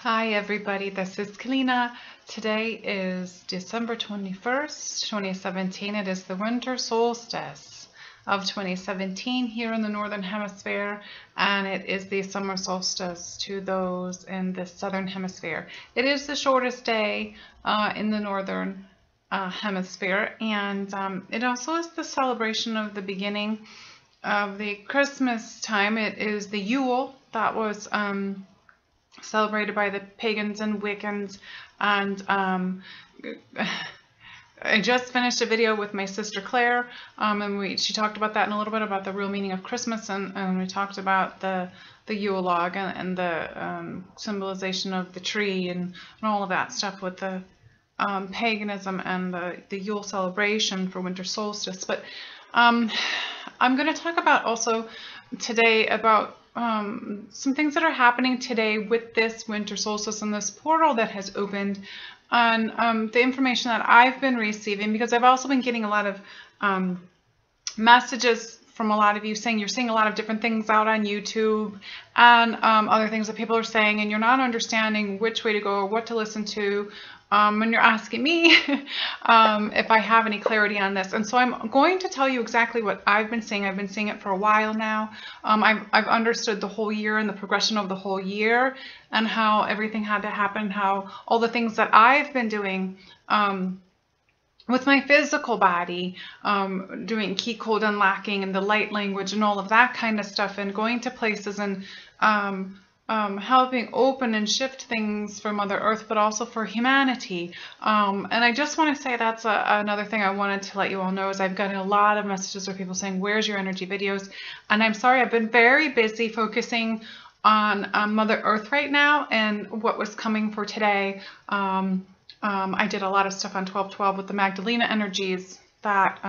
Hi everybody, this is Keleena. Today is December 21st, 2017. It is the winter solstice of 2017 here in the Northern Hemisphere, and it is the summer solstice to those in the Southern Hemisphere. It is the shortest day in the Northern Hemisphere, and it also is the celebration of the beginning of the Christmas time. It is the Yule that was celebrated by the pagans and Wiccans, and I just finished a video with my sister Claire, and she talked about that in a little bit about the real meaning of Christmas, and we talked about the Yule log and the symbolization of the tree and all of that stuff with the paganism and the Yule celebration for winter solstice. But I'm going to talk about also today about some things that are happening today with this winter solstice and this portal that has opened, and the information that I've been receiving, because I've also been getting a lot of messages from a lot of you saying you're seeing a lot of different things out on YouTube and other things that people are saying, and you're not understanding which way to go or what to listen to. And you're asking me if I have any clarity on this. And so I'm going to tell you exactly what I've been seeing. I've been seeing it for a while now. I've understood the whole year and the progression of the whole year and how everything had to happen, how all the things that I've been doing with my physical body, doing key code unlocking and the light language and all of that kind of stuff, and going to places and helping open and shift things for Mother Earth, but also for humanity. And I just want to say that's another thing I wanted to let you all know is I've gotten a lot of messages where people saying, where's your energy videos? And I'm sorry, I've been very busy focusing on Mother Earth right now and what was coming for today. I did a lot of stuff on 1212 with the Magdalena energies that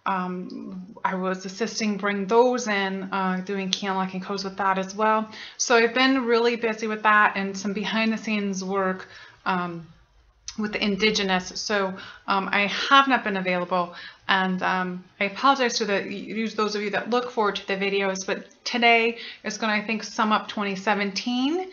I was assisting bring those in, doing key unlocking codes with that as well. So I've been really busy with that and some behind the scenes work with the indigenous. So I have not been available, and I apologize to those of you that look forward to the videos, but today is going to, I think, sum up 2017.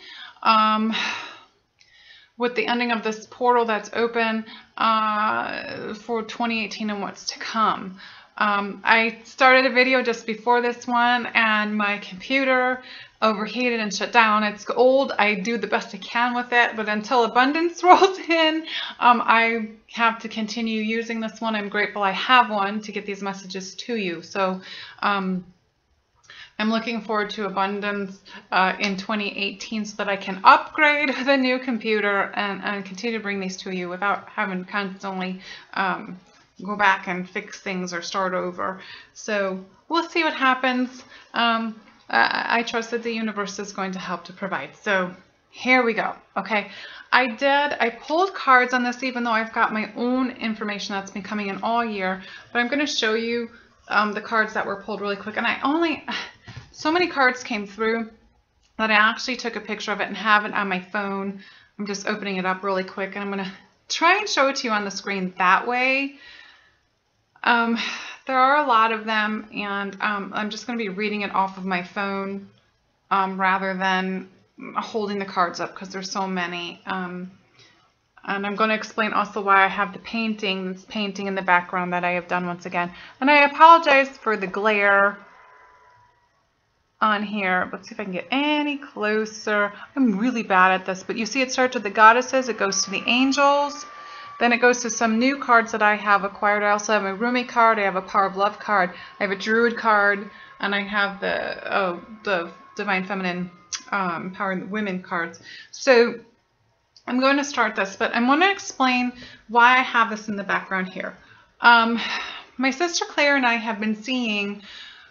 With the ending of this portal that's open for 2018 and what's to come. I started a video just before this one and my computer overheated and shut down. It's old. I do the best I can with it, but until abundance rolls in, I have to continue using this one. I'm grateful I have one to get these messages to you. So I'm looking forward to abundance in 2018 so that I can upgrade the new computer and continue to bring these to you without having to constantly go back and fix things or start over. So we'll see what happens. I trust that the universe is going to help to provide. So here we go. Okay, I pulled cards on this, even though I've got my own information that's been coming in all year, but I'm going to show you the cards that were pulled really quick. And so many cards came through that I actually took a picture of it and have it on my phone. I'm just opening it up really quick, and I'm going to try and show it to you on the screen that way. There are a lot of them, and I'm just going to be reading it off of my phone rather than holding the cards up because there's so many. And I'm going to explain also why I have this painting in the background that I have done once again. And I apologize for the glare on here. Let's see if I can get any closer. I'm really bad at this, but you see it starts with the goddesses, it goes to the angels, then it goes to some new cards that I have acquired. I also have a Rumi card, I have a Power of Love card, I have a Druid card, and I have the Divine Feminine Power Women cards. So I'm going to start this, but I'm going to explain why I have this in the background here. My sister Claire and I have been seeing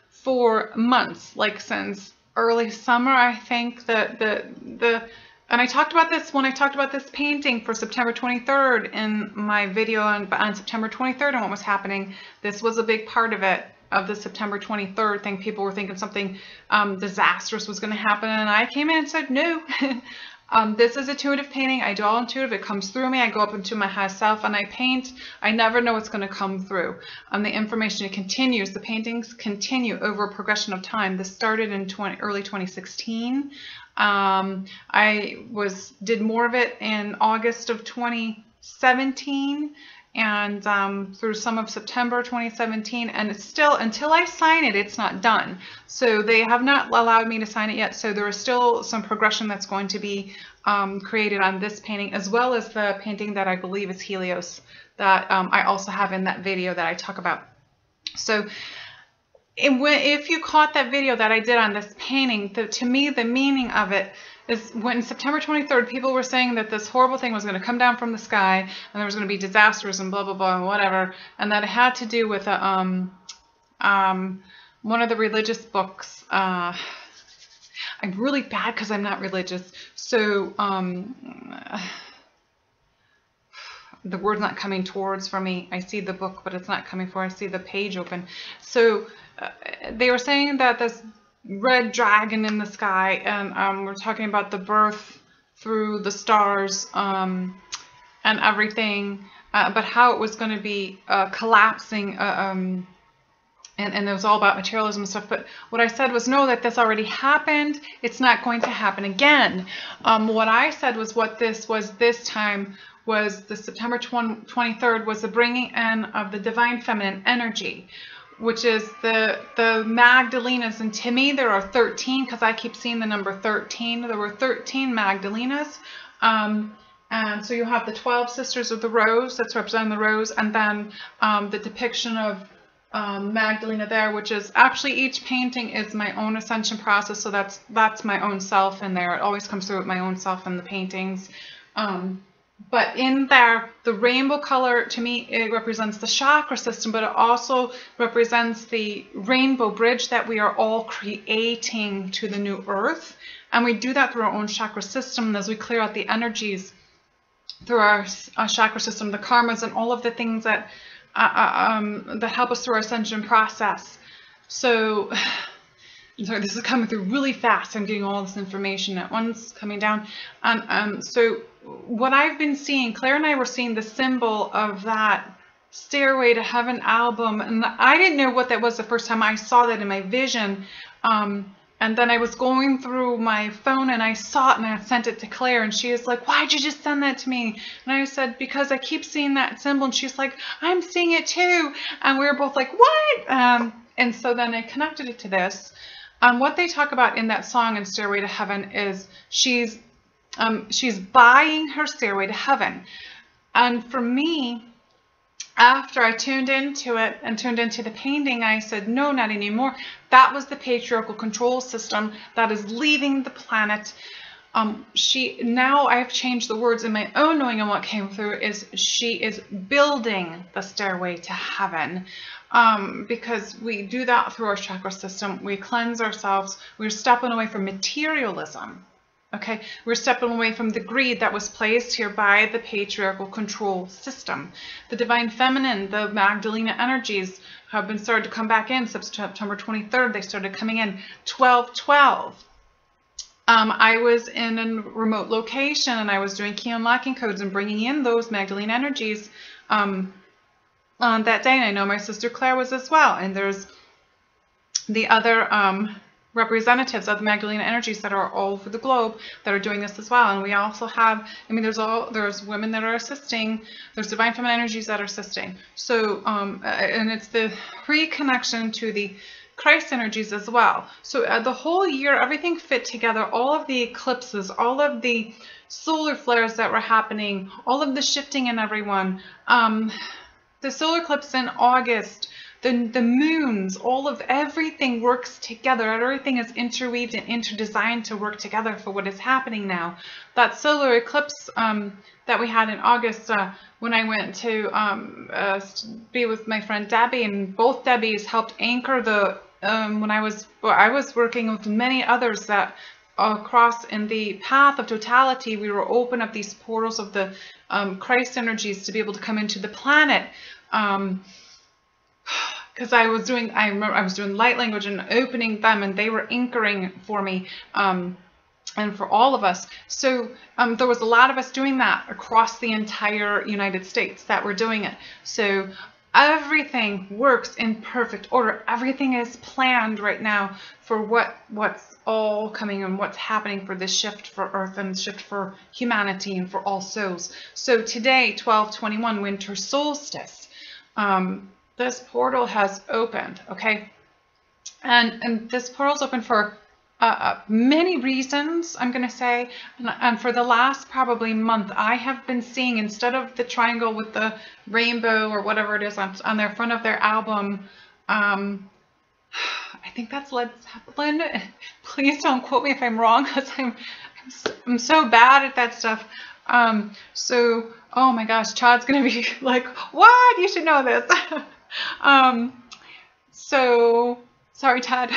for months, like since early summer, I think, and I talked about this when I talked about this painting for September 23rd in my video on September 23rd and what was happening. This was a big part of it, of the September 23rd thing. People were thinking something disastrous was going to happen, and I came in and said no. This is intuitive painting. I do all intuitive. It comes through me. I go up into my high self and I paint. I never know what's going to come through. The information, it continues. The paintings continue over a progression of time. This started in early 2016. I did more of it in August of 2017 and through some of September 2017, and it's still, until I sign it, it's not done. So they have not allowed me to sign it yet, so there is still some progression that's going to be created on this painting, as well as the painting that I believe is Helios that I also have in that video that I talk about. So if you caught that video that I did on this painting, to me the meaning of it is when September 23rd, people were saying that this horrible thing was going to come down from the sky and there was going to be disasters and blah, blah, blah, and whatever. And that it had to do with one of the religious books. I'm really bad because I'm not religious. So the word's not coming towards for me. I see the book, but it's not coming forward. I see the page open. So they were saying that this red dragon in the sky, and we're talking about the birth through the stars and everything, but how it was going to be collapsing, and it was all about materialism and stuff. But what I said was, no, that this already happened. It's not going to happen again. What I said was what this was this time was the September 23rd was the bringing in of the divine feminine energy, which is the Magdalenas. And to me, there are 13, because I keep seeing the number 13. There were 13 Magdalenas. And so you have the 12 Sisters of the Rose, that's representing the rose, and then the depiction of Magdalena there, which is actually, each painting is my own ascension process. So that's my own self in there. It always comes through with my own self in the paintings. But in there, the rainbow color, to me, it represents the chakra system, but it also represents the rainbow bridge that we are all creating to the new earth. And we do that through our own chakra system as we clear out the energies through our chakra system, the karmas, and all of the things that that help us through our ascension process. So, sorry, this is coming through really fast. I'm getting all this information at once coming down. So what I've been seeing, Claire and I were seeing the symbol of that Stairway to Heaven album, and I didn't know what that was the first time I saw that in my vision. And then I was going through my phone and I saw it and I sent it to Claire, and she was like, why'd you just send that to me? And I said, because I keep seeing that symbol. And she's like, I'm seeing it too. And we were both like, what? And so then I connected it to this. What they talk about in that song in Stairway to Heaven is she's buying her stairway to heaven. And for me, after I tuned into it and tuned into the painting, I said, no, not anymore. That was the patriarchal control system that is leaving the planet. Now I've changed the words in my own knowing, and what came through is she is building the stairway to heaven. Because we do that through our chakra system. We cleanse ourselves. We're stepping away from materialism. Okay, we're stepping away from the greed that was placed here by the patriarchal control system. The divine feminine, the Magdalena energies have been started to come back in. September 23rd, they started coming in. 12/12. I was in a remote location and I was doing key unlocking codes and bringing in those Magdalena energies on that day. And I know my sister Claire was as well. And there's the other representatives of the Magdalena energies that are all over the globe that are doing this as well. And we also have, I mean, there's women that are assisting, there's divine feminine energies that are assisting. So, and it's the reconnection to the Christ energies as well. So the whole year, everything fit together, all of the eclipses, all of the solar flares that were happening, all of the shifting in everyone, the solar eclipse in August, the moons, everything works together. Everything is interweaved and interdesigned to work together for what is happening now. That solar eclipse that we had in August, when I went to be with my friend Debbie, and both Debbies helped anchor the, I was working with many others that across in the path of totality, we were open up these portals of the Christ energies to be able to come into the planet. Because I remember I was doing light language and opening them, and they were anchoring for me. and for all of us. So there was a lot of us doing that across the entire United States that were doing it. So everything works in perfect order. Everything is planned right now for what's all coming and what's happening for this shift for Earth and shift for humanity and for all souls. So today, 12/21, winter solstice, this portal has opened, okay? And this portal's open for many reasons, I'm going to say, and for the last probably month, I have been seeing, instead of the triangle with the rainbow or whatever it is on their front of their album, I think that's Led Zeppelin. Please don't quote me if I'm wrong, because I'm so bad at that stuff. So, oh my gosh, Chad's going to be like, what? You should know this. So, sorry, Chad.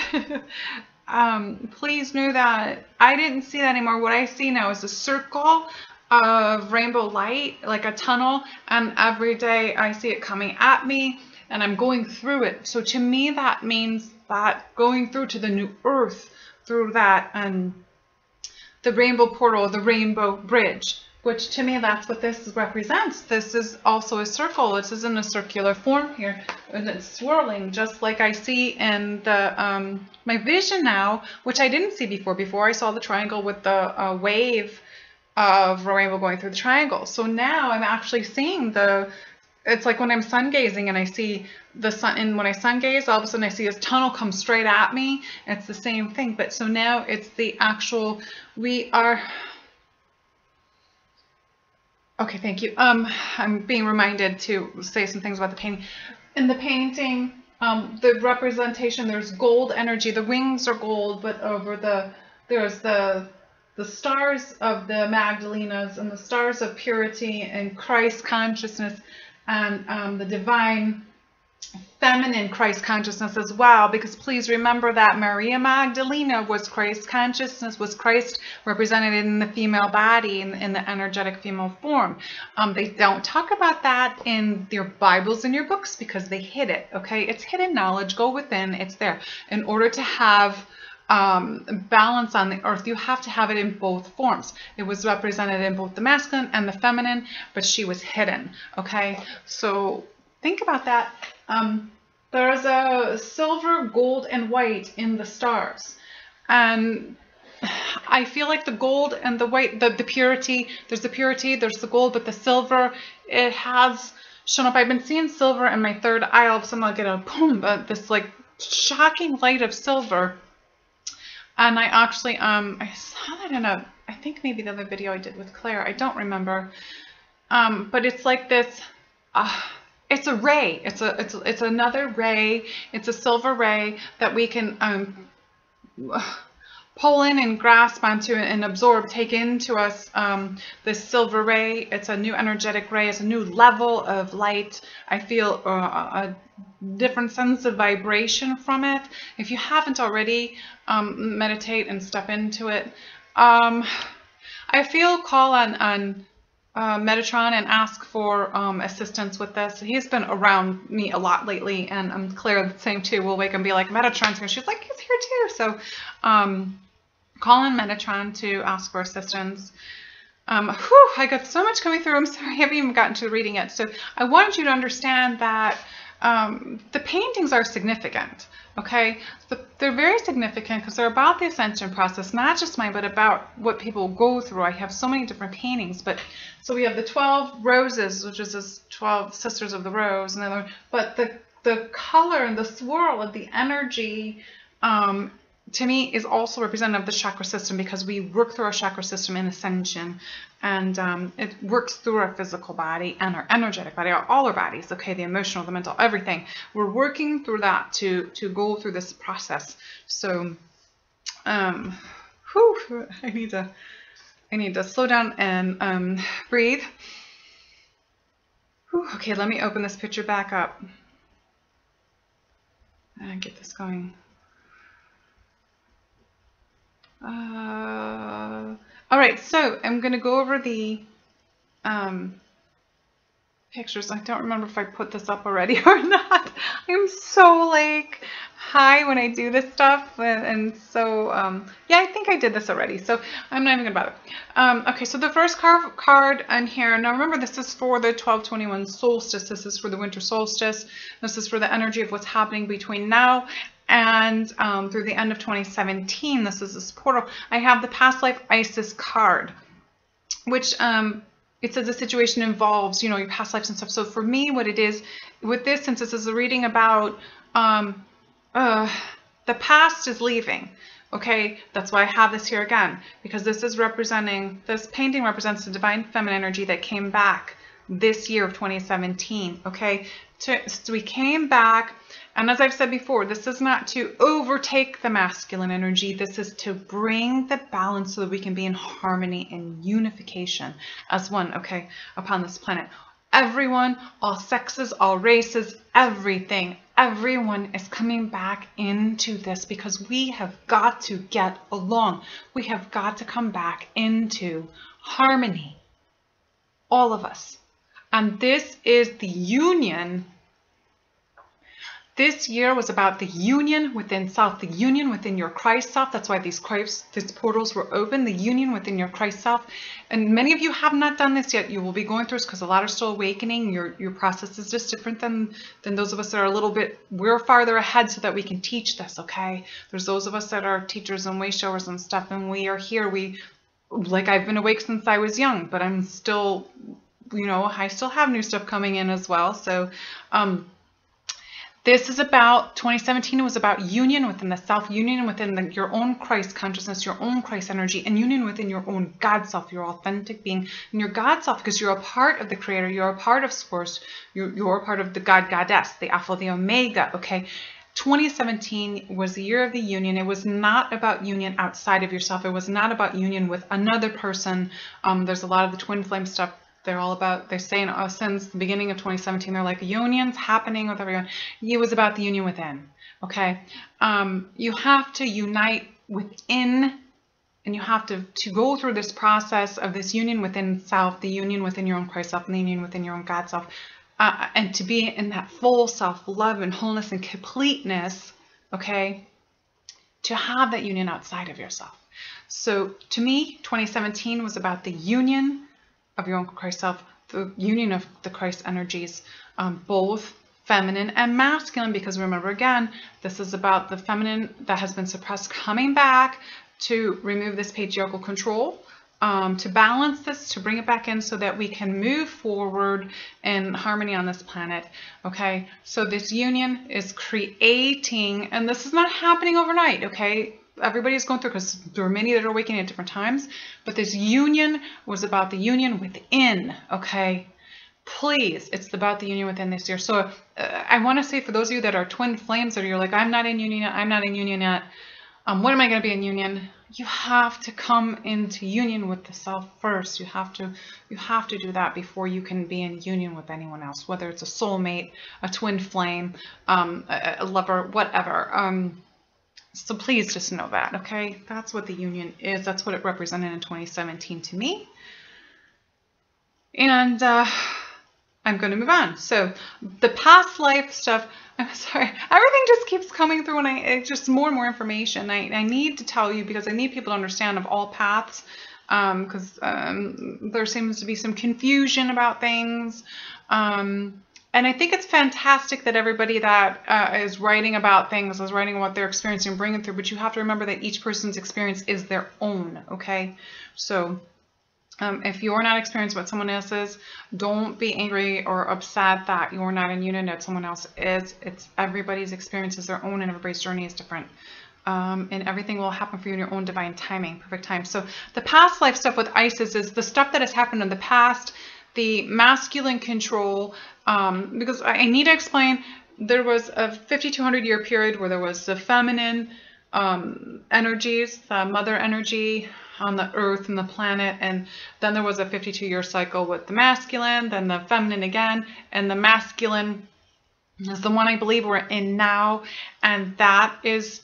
Please know that I didn't see that anymore. What I see now is a circle of rainbow light, like a tunnel, and every day I see it coming at me and I'm going through it. So to me, that means that going through to the new earth through that the rainbow portal, the rainbow bridge, which to me, that's what this represents. This is also a circle. This is in a circular form here, and it's swirling just like I see in the my vision now, which I didn't see before. Before I saw the triangle with the wave of rainbow going through the triangle. So now I'm actually seeing it's like when I'm sun gazing and I see the sun, and when I sun gaze, all of a sudden I see this tunnel come straight at me. It's the same thing, but so now it's the actual, we are, okay, thank you. I'm being reminded to say some things about the painting. In the painting, the representation, there's gold energy. The wings are gold, but over there's the stars of the Magdalenas and the stars of purity and Christ consciousness and the divine feminine Christ consciousness as well, because please remember that Maria Magdalena was Christ consciousness, was Christ represented in the female body, in the energetic female form. They don't talk about that in your Bibles and your books because they hid it, okay? It's hidden knowledge. Go within. It's there. In order to have balance on the earth, you have to have it in both forms. It was represented in both the masculine and the feminine, but she was hidden, okay? So think about that. There's a silver, gold, and white in the stars. And I feel like the gold and the white, the purity, there's the gold, but the silver, it has shown up. I've been seeing silver in my third eye. All of a sudden I'll get a boom, but this like shocking light of silver. And I actually, I saw that in I think maybe the other video I did with Claire. I don't remember. But it's like this, it's a ray. It's another ray. It's a silver ray that we can pull in and grasp onto and absorb, take into us. This silver ray, it's a new energetic ray. It's a new level of light. I feel a different sense of vibration from it. If you haven't already, meditate and step into it. I feel call on Metatron and ask for assistance with this. He's been around me a lot lately, and I'm Claire the same too. We'll wake and be like, Metatron's here. She's like, he's here too. So call on Metatron to ask for assistance. I got so much coming through. I'm sorry, I haven't even gotten to reading it. So I wanted you to understand that the paintings are significant, okay? They're very significant because they're about the ascension process, not just mine, but about what people go through. I have so many different paintings, but so we have the 12 roses, which is this 12 sisters of the rose, and but the color and the swirl of the energy, to me, is also representative of the chakra system, because we work through our chakra system in Ascension, and it works through our physical body and our energetic body, all our bodies, okay, the emotional, the mental, everything. We're working through that to go through this process. So, I need to slow down and breathe. Okay, let me open this picture back up and get this going. All right, so I'm going to go over the pictures. I don't remember if I put this up already or not. I'm so like, high when I do this stuff, and so yeah, I think I did this already, so I'm not even gonna bother. Okay, so the first card in here, now remember this is for the 12/21 solstice, this is for the winter solstice, this is for the energy of what's happening between now and through the end of 2017. This is this portal. I have the past life Isis card, which it says the situation involves, you know, your past lives and stuff. So for me, what it is with this, since this is a reading about the past is leaving, okay, that's why I have this here again, because this is representing, this painting represents the divine feminine energy that came back this year of 2017, okay. So we came back, and as I've said before, this is not to overtake the masculine energy. This is to bring the balance so that we can be in harmony and unification as one, okay, upon this planet. Everyone, all sexes, all races, everything, everyone is coming back into this because we have got to get along. We have got to come back into harmony, all of us. And this is the union. This year was about the union within self, the union within your Christ self. That's why these portals were open, the union within your Christ self. And many of you have not done this yet. You will be going through this because a lot are still awakening. Your process is just different than those of us that are a little bit, we're farther ahead so that we can teach this, okay? There's those of us that are teachers and way showers and stuff, and we are here. Like I've been awake since I was young, but I'm still, you know, I still have new stuff coming in as well. So, this is about 2017. It was about union within the self, union within your own Christ consciousness, your own Christ energy, and union within your own God self, your authentic being, and your God self, because you're a part of the Creator, you're a part of Source, you're a part of the God Goddess, the Alpha, the Omega. Okay, 2017 was the year of the union. It was not about union outside of yourself. It was not about union with another person. There's a lot of the twin flame stuff. They're all about, they're saying since the beginning of 2017, they're like, unions happening with everyone. It was about the union within, okay? You have to unite within, and you have to go through this process of this union within self, the union within your own Christ self, and the union within your own God self, and to be in that full self-love and wholeness and completeness, okay? To have that union outside of yourself. So to me, 2017 was about the union of your own Christ self, the union of the Christ energies, both feminine and masculine, because remember again, this is about the feminine that has been suppressed coming back to remove this patriarchal control, to balance this, to bring it back in so that we can move forward in harmony on this planet. Okay, so this union is creating, and this is not happening overnight, okay? Everybody's going through, because there are many that are awakening at different times, but this union was about the union within, okay? Please, it's about the union within this year. So I want to say for those of you that are twin flames, that you're like, I'm not in union yet, I'm not in union yet, when am I going to be in union? You have to come into union with the self first. You have to do that before you can be in union with anyone else, whether it's a soulmate, a twin flame, a lover, whatever. So please just know that, okay? That's what the union is. That's what it represented in 2017 to me. And I'm going to move on. So the past life stuff, I'm sorry, everything just keeps coming through, and it's just more and more information. I need to tell you because I need people to understand of all paths, because there seems to be some confusion about things. And I think it's fantastic that everybody that is writing about things is writing what they're experiencing and bringing through, but you have to remember that each person's experience is their own, okay? So if you're not experiencing what someone else is, don't be angry or upset that you're not in union that someone else is. It's everybody's experience is their own, and everybody's journey is different. And everything will happen for you in your own divine timing, perfect time. So the past life stuff with Isis is the stuff that has happened in the past, the masculine control, because I need to explain, there was a 5,200 year period where there was the feminine energies, the mother energy on the earth and the planet, and then there was a 52-year cycle with the masculine, then the feminine again, and the masculine is the one I believe we're in now, and that is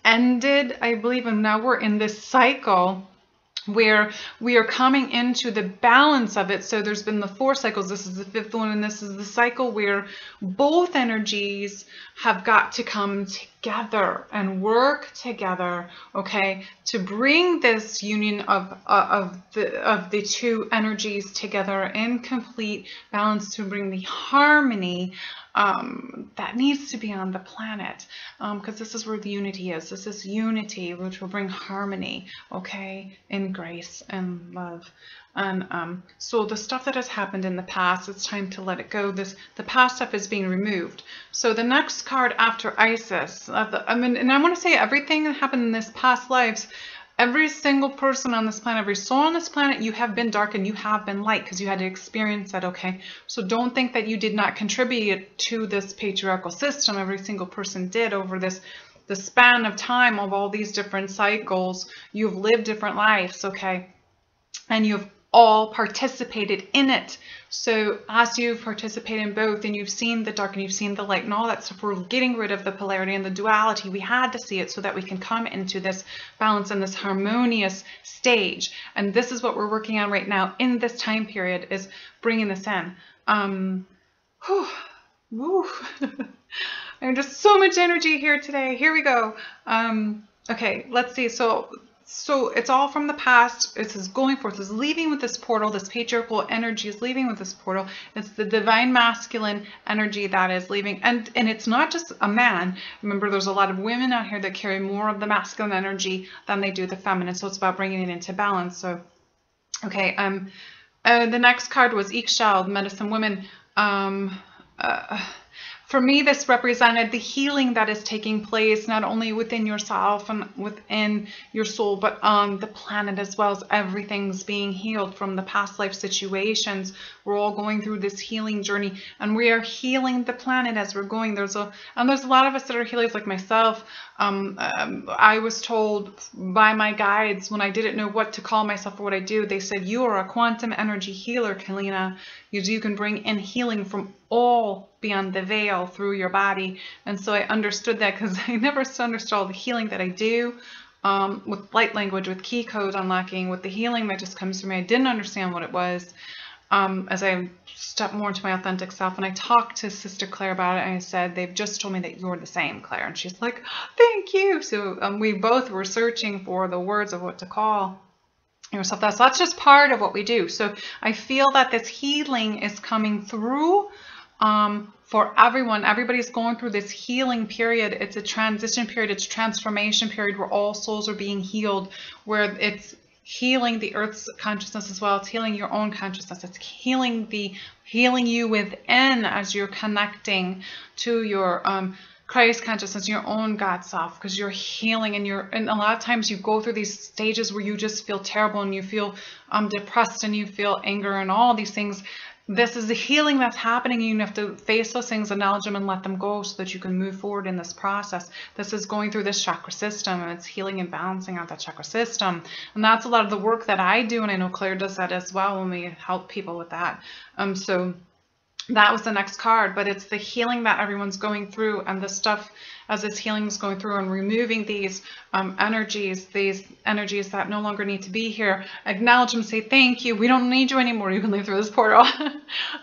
ended, I believe, and now we're in this cycle where we are coming into the balance of it. So there's been the 4 cycles, this is the 5th one, and this is the cycle where both energies have got to come together and work together, okay, to bring this union of the two energies together in complete balance, to bring the harmony that needs to be on the planet, because this is where the unity is. This is unity, which will bring harmony, okay, in grace and love. And so the stuff that has happened in the past, it's time to let it go. The past stuff is being removed. So the next card after Isis, and I want to say everything that happened in this past lives, every single person on this planet, every soul on this planet, you have been dark and you have been light because you had to experience that, okay? So don't think that you did not contribute to this patriarchal system. Every single person did over the span of time of all these different cycles. You've lived different lives, okay? And you've all participated in it. So as you've participated in both and you've seen the dark and you've seen the light and all that stuff, we're getting rid of the polarity and the duality. We had to see it so that we can come into this balance and this harmonious stage. And this is what we're working on right now in this time period, is bringing this in. There's just so much energy here today. Here we go. Okay, let's see. So it's all from the past. It is going forth. It's leaving with this portal. This patriarchal energy is leaving with this portal. It's the divine masculine energy that is leaving. And it's not just a man. Remember, there's a lot of women out here that carry more of the masculine energy than they do the feminine. So it's about bringing it into balance. So, okay. The next card was Ixchel, medicine woman. For me, this represented the healing that is taking place not only within yourself and within your soul, but on the planet as well. As everything's being healed from the past life situations. We're all going through this healing journey, and we are healing the planet as we're going. There's a lot of us that are healers, like myself. I was told by my guides when I didn't know what to call myself or what I do, they said, you are a quantum energy healer, Keleena. You can bring in healing from all beyond the veil through your body. And so I understood that, because I never understood all the healing that I do with light language, with key code unlocking, with the healing that just comes to me. I didn't understand what it was as I stepped more into my authentic self. And I talked to Sister Claire about it, and I said, they've just told me that you're the same, Claire. And she's like, thank you. So we both were searching for the words of what to call yourself. That's just part of what we do. So I feel that this healing is coming through for everyone. Everybody's going through this healing period. It's a transition period. It's a transformation period where all souls are being healed, where it's healing the earth's consciousness as well. It's healing your own consciousness. It's healing you within as you're connecting to your Christ consciousness, your own God self, because you're healing, and a lot of times you go through these stages where you just feel terrible and you feel depressed and you feel anger and all these things. This is the healing that's happening. You have to face those things, acknowledge them, and let them go so that you can move forward in this process. This is going through this chakra system, and it's healing and balancing out that chakra system. And that's a lot of the work that I do, and I know Claire does that as well when we help people with that. So that was the next card, but it's the healing that everyone's going through, and the stuff as this healing is going through and removing these energies that no longer need to be here. Acknowledge them, say thank you. We don't need you anymore. You can leave through this portal.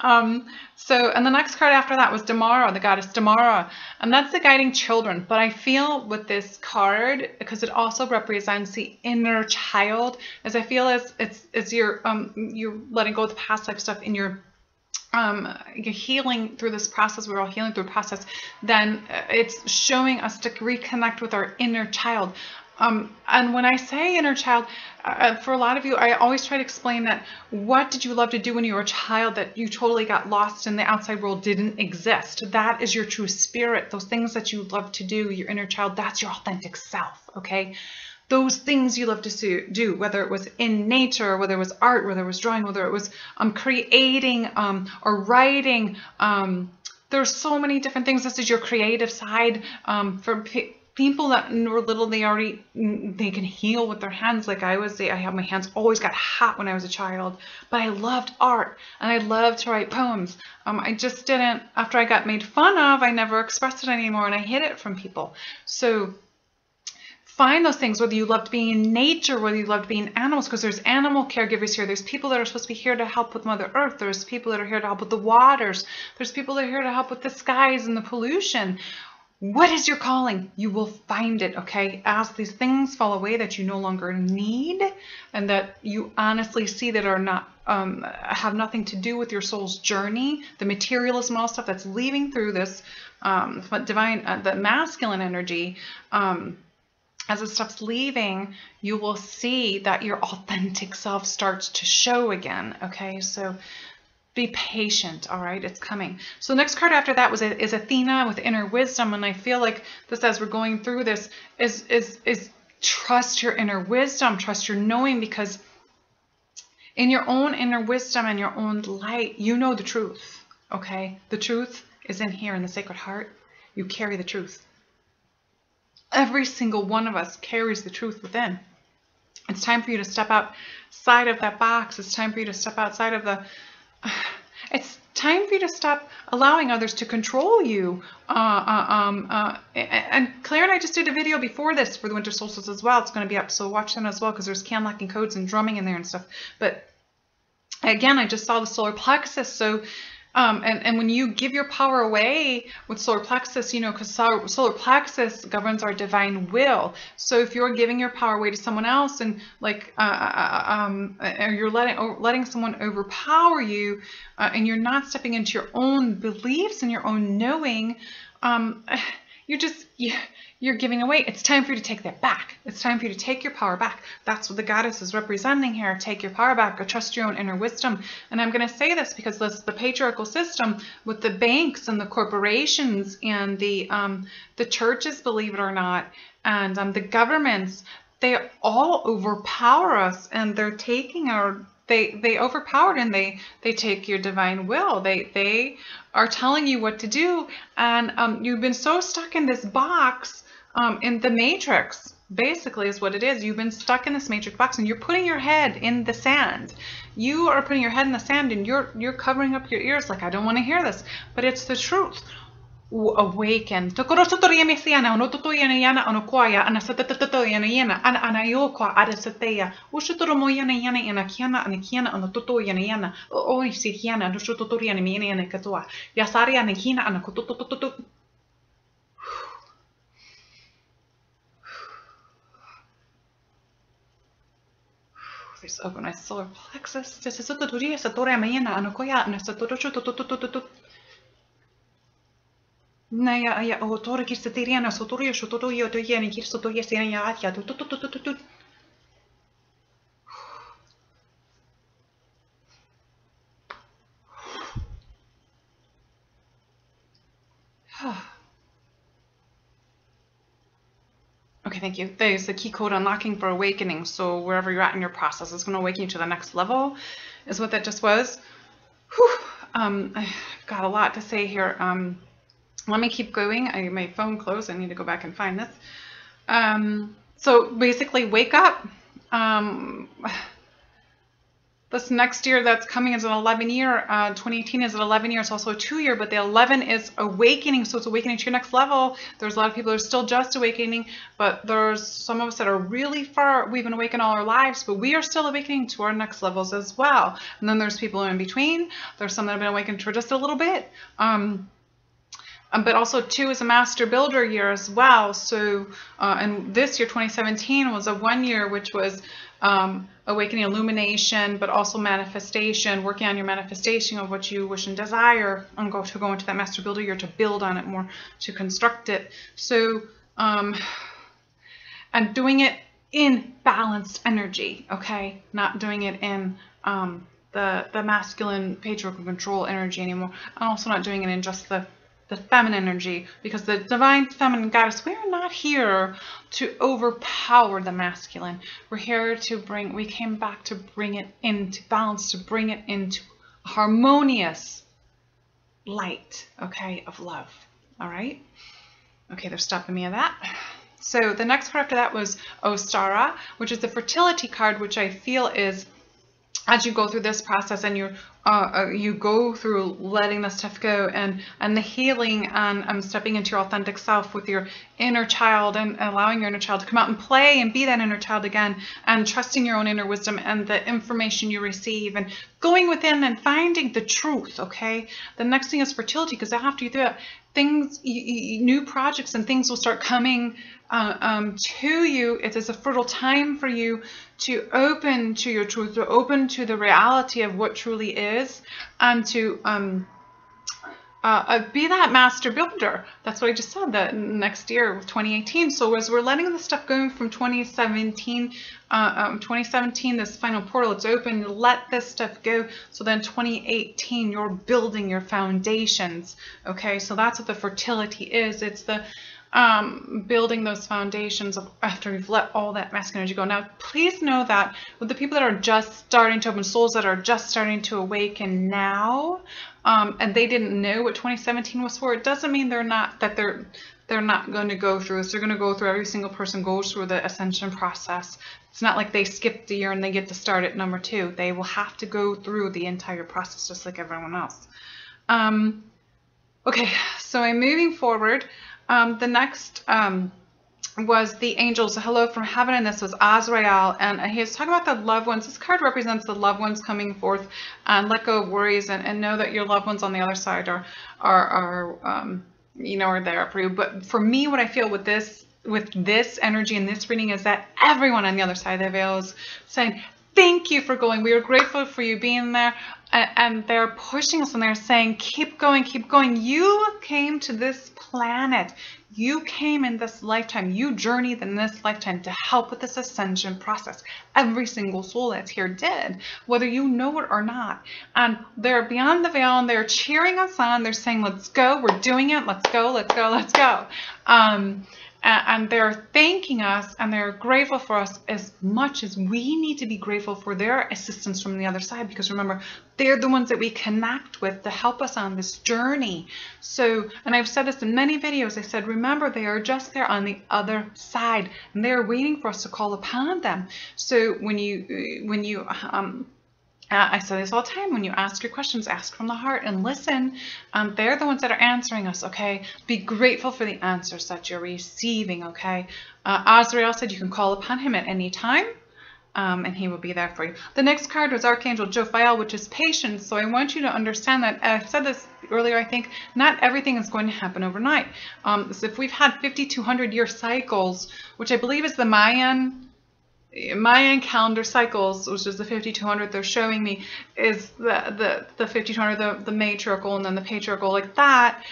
And the next card after that was Damara, the goddess Damara, and that's the guiding children. But I feel with this card, because it also represents the inner child, as I feel as you're letting go of the past life stuff in your you're healing through this process. We're all healing through the process. Then it's showing us to reconnect with our inner child. And when I say inner child, for a lot of you, I always try to explain that what did you love to do when you were a child that you totally got lost in the outside world didn't exist? That is your true spirit. Those things that you love to do, your inner child, that's your authentic self, okay? Those things you love to do, whether it was in nature, whether it was art, whether it was drawing, whether it was creating or writing. There's so many different things. This is your creative side. For people that were little, they can heal with their hands. Like I have my hands always got hot when I was a child, but I loved art and I loved to write poems. I just didn't, after I got made fun of, I never expressed it anymore, and I hid it from people. So find those things, whether you loved being in nature, whether you loved being animals, because there's animal caregivers here. There's people that are supposed to be here to help with Mother Earth. There's people that are here to help with the waters. There's people that are here to help with the skies and the pollution. What is your calling? You will find it, okay? As these things fall away that you no longer need and that you honestly see that are not have nothing to do with your soul's journey, the materialism and all stuff that's leaving through this divine, the masculine energy, as it stops leaving, you will see that your authentic self starts to show again, okay? So be patient, all right? It's coming. So the next card after that is Athena with inner wisdom, and I feel like this, as we're going through this, is trust your inner wisdom, trust your knowing, because in your own inner wisdom and your own light, you know the truth, okay? The truth is in here in the Sacred Heart. You carry the truth. Every single one of us carries the truth within. It's time for you to step outside of that box. It's time for you to step outside of the... It's time for you to stop allowing others to control you. And Claire and I just did a video before this for the Winter Solstice as well. It's going to be up, so watch them as well, because there's candlelight codes and drumming in there and stuff. But again, I just saw the solar plexus. So and when you give your power away with solar plexus, you know, because solar plexus governs our divine will. So if you're giving your power away to someone else, and like or you're letting someone overpower you, and you're not stepping into your own beliefs and your own knowing, you're giving away. It's time for you to take that back. It's time for you to take your power back. That's what the goddess is representing here. Take your power back. Or trust your own inner wisdom. And I'm going to say this because this, the patriarchal system with the banks and the corporations and the churches, believe it or not, and the governments, they all overpower us, and they're taking our... They overpowered, and they take your divine will. They are telling you what to do, and you've been so stuck in this box, in the matrix, basically is what it is. You've been stuck in this matrix box, and you're putting your head in the sand. You are putting your head in the sand, and you're covering up your ears like, I don't want to hear this, but it's the truth. Awaken. This organized solar plexus. Naya ya otor kirsetiriana sotorio shotorio to yani kirsotoria senia atia tu. Okay, thank you. There's the key code unlocking for awakening. So wherever you're at in your process, it's going to awaken you to the next level, is what that just was. Whew. I've got a lot to say here. Let me keep going. My phone closed. I need to go back and find this. So basically, wake up. This next year that's coming is an 11-year. 2018 is an 11-year. It's also a 2-year, but the 11 is awakening. So it's awakening to your next level. There's a lot of people that are still just awakening, but there's some of us that are really far. We've been awakened all our lives, but we are still awakening to our next levels as well. And then there's people in between. There's some that have been awakened for just a little bit. But also 2 is a master builder year as well. So, and this year, 2017, was a 1-year, which was awakening, illumination, but also manifestation, working on your manifestation of what you wish and desire, and go into that master builder year to build on it more, to construct it. So, and doing it in balanced energy, okay? Not doing it in the masculine patriarchal control energy anymore. And also not doing it in just the feminine energy, because the divine feminine goddess, we are not here to overpower the masculine. We're here to we came back to bring it into balance, to bring it into harmonious light, okay, of love. All right. Okay, they're stopping me at that. So the next card after that was Ostara, which is the fertility card, which I feel is, as you go through this process and you're you go through letting this stuff go, and the healing, and stepping into your authentic self with your inner child, and allowing your inner child to come out and play and be that inner child again, and trusting your own inner wisdom and the information you receive, and going within and finding the truth. Okay, the next thing is fertility, because after you do it, things, new projects and things will start coming to you. It is a fertile time for you to open to your truth, to open to the reality of what truly is, and to be that master builder. That's what I just said, that next year, 2018. So as we're letting this stuff go from 2017, this final portal, it's open, let this stuff go. So then 2018, you're building your foundations. Okay, so that's what the fertility is. It's the building those foundations of after you've let all that masculine energy go. Now, please know that with the people that are just starting to open, souls that are just starting to awaken now, and they didn't know what 2017 was for, it doesn't mean they're not going to go through this. They're going to go through, every single person goes through the ascension process. It's not like they skipped a year and they get to start at number 2. They will have to go through the entire process just like everyone else. Okay, so I'm moving forward. The next was the angels, hello from heaven, and this was Azrael, and he was talking about the loved ones. This card represents the loved ones coming forth, and let go of worries, and know that your loved ones on the other side are there for you. But for me, what I feel with this energy and this reading is that everyone on the other side of the veil is saying, thank you for going. We are grateful for you being there. And they're pushing us, and they're saying, keep going, keep going. You came to this planet. You came in this lifetime. You journeyed in this lifetime to help with this ascension process. Every single soul that's here did, whether you know it or not. And they're beyond the veil, and they're cheering us on. They're saying, let's go. We're doing it. Let's go, let's go, let's go. And they're thanking us, and they're grateful for us as much as we need to be grateful for their assistance from the other side, because remember, they're the ones that we connect with to help us on this journey. So, and I've said this in many videos, I said, remember, they are just there on the other side, and they're waiting for us to call upon them. So when you I say this all the time, when you ask your questions, ask from the heart and listen. They're the ones that are answering us, okay? Be grateful for the answers that you're receiving, okay? Azrael said you can call upon him at any time, and he will be there for you. The next card was Archangel Jophiel, which is patience. So I want you to understand that, I've said this earlier, I think, not everything is going to happen overnight. So if we've had 5,200-year cycles, which I believe is the Mayan calendar cycles, which is the 5200 they're showing me, is the 5200, the matriarchal, and then the patriarchal, like that.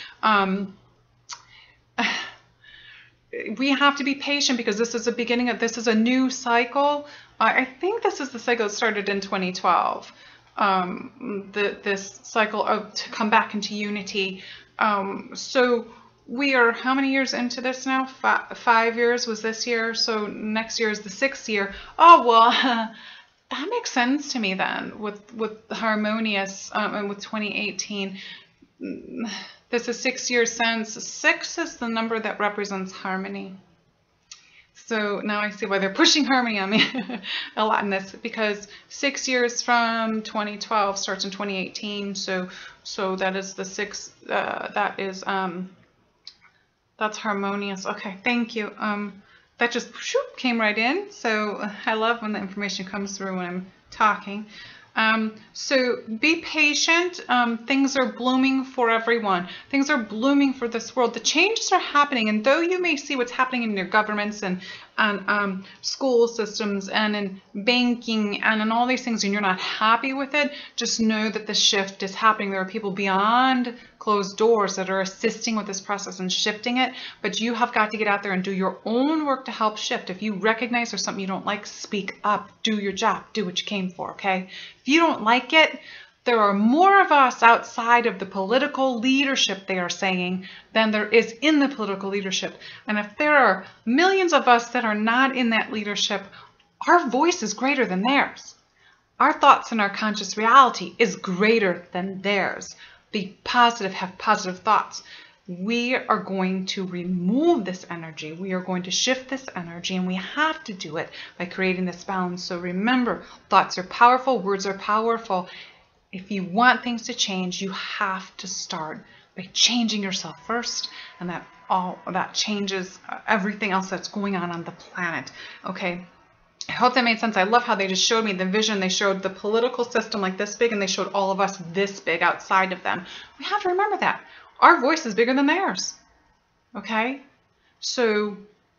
We have to be patient, because this is the beginning of, this is a new cycle. I think this is the cycle that started in 2012. This cycle of to come back into unity. So we are how many years into this now? 5 years was this year, so next year is the 6th year. Oh well, that makes sense to me then, with harmonious and with 2018. This is 6 years since. 6 is the number that represents harmony. So now I see why they're pushing harmony on me a lot in this, because 6 years from 2012 starts in 2018. So that is the 6th. That is that's harmonious. Okay, thank you. That just came right in. So I love when the information comes through when I'm talking. So be patient. Things are blooming for everyone. Things are blooming for this world. The changes are happening, and though you may see what's happening in your governments and school systems and in banking and in all these things, and you're not happy with it, just know that the shift is happening. There are people beyond closed doors that are assisting with this process and shifting it, but you have got to get out there and do your own work to help shift. If you recognize there's something you don't like, speak up, do your job, do what you came for, okay? If you don't like it, there are more of us outside of the political leadership, they are saying, than there is in the political leadership. And if there are millions of us that are not in that leadership, our voice is greater than theirs. Our thoughts and our conscious reality is greater than theirs. Be positive, have positive thoughts. We are going to remove this energy. We are going to shift this energy, and we have to do it by creating this balance. So remember, thoughts are powerful, words are powerful. if you want things to change, you have to start by changing yourself first, and that changes everything else that's going on the planet. Okay, I hope that made sense. I love how they just showed me the vision. They showed the political system like this big, and they showed all of us this big outside of them. We have to remember that our voice is bigger than theirs. Okay, so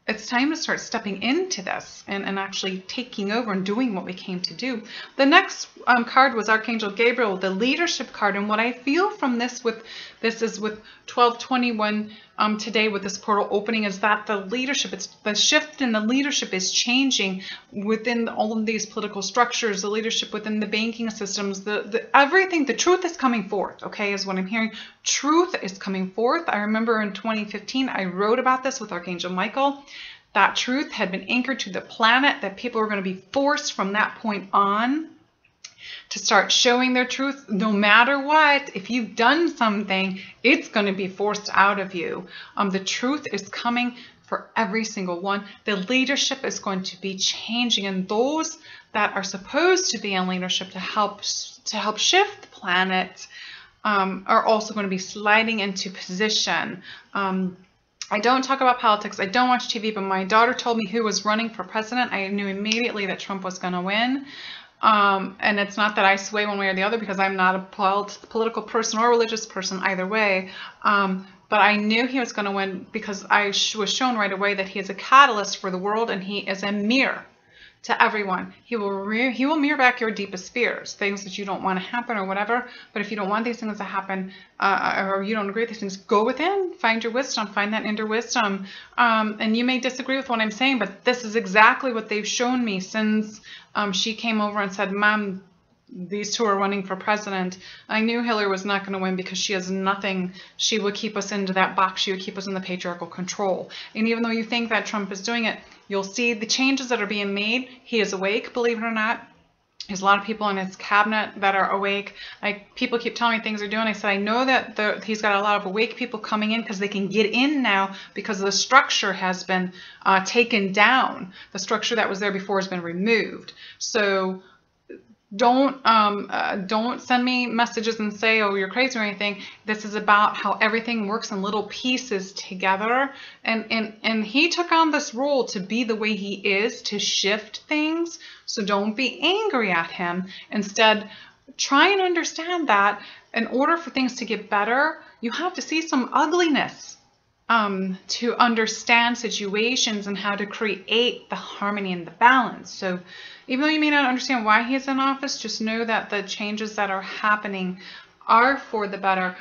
it's time to start stepping into this and actually taking over and doing what we came to do. The next card was Archangel Gabriel, the leadership card. And what I feel from this is with 1221 today with this portal opening is that the leadership, it's the shift in the leadership is changing within all of these political structures, the leadership within the banking systems, everything, the truth is coming forth, okay, is what I'm hearing. Truth is coming forth. I remember in 2015, I wrote about this with Archangel Michael. That truth had been anchored to the planet, that people were going to be forced from that point on to start showing their truth. No matter what, if you've done something, it's going to be forced out of you. The truth is coming for every single one. The leadership is going to be changing, and those that are supposed to be in leadership to help shift the planet are also going to be sliding into position. I don't talk about politics. I don't watch TV, but my daughter told me who was running for president. I knew immediately that Trump was going to win. And it's not that I sway one way or the other, because I'm not a political person or religious person either way. But I knew he was going to win because I was shown right away that he is a catalyst for the world, and he is a mirror to everyone. He will mirror back your deepest fears, things that you don't want to happen or whatever. But if you don't want these things to happen, or you don't agree with these things, go within, find your wisdom, find that inner wisdom. And you may disagree with what I'm saying, but this is exactly what they've shown me since she came over and said, Mom, these two are running for president. I knew Hillary was not going to win because she has nothing. She would keep us into that box. She would keep us in the patriarchal control. And even though you think that Trump is doing it, you'll see the changes that are being made. He is awake, believe it or not. There's a lot of people in his cabinet that are awake. Like, people keep telling me things are doing. I said, I know that he's got a lot of awake people coming in because they can get in now because the structure has been taken down. The structure that was there before has been removed. So don't send me messages and say, oh, you're crazy or anything. This is about how everything works in little pieces together. And he took on this role to be the way he is, to shift things. So don't be angry at him. Instead, try and understand that in order for things to get better, you have to see some ugliness to understand situations and how to create the harmony and the balance. So even though you may not understand why he is in office, just know that the changes that are happening are for the better.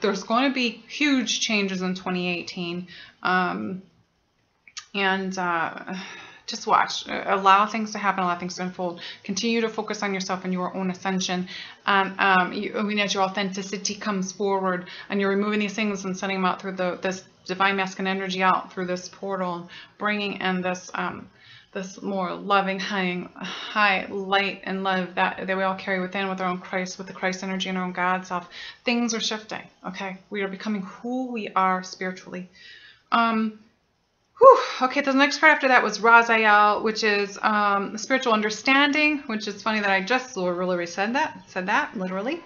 There's going to be huge changes in 2018. Just watch. Allow things to happen. Allow things to unfold. Continue to focus on yourself and your own ascension. As your authenticity comes forward, and you're removing these things and sending them out through this divine masculine energy out through this portal, bringing in this this more loving, high light and love that we all carry within with our own Christ, with the Christ energy and our own God self. Things are shifting. Okay, we are becoming who we are spiritually. Okay, the next card after that was Raziel, which is spiritual understanding, which is funny that I just literally said that, literally.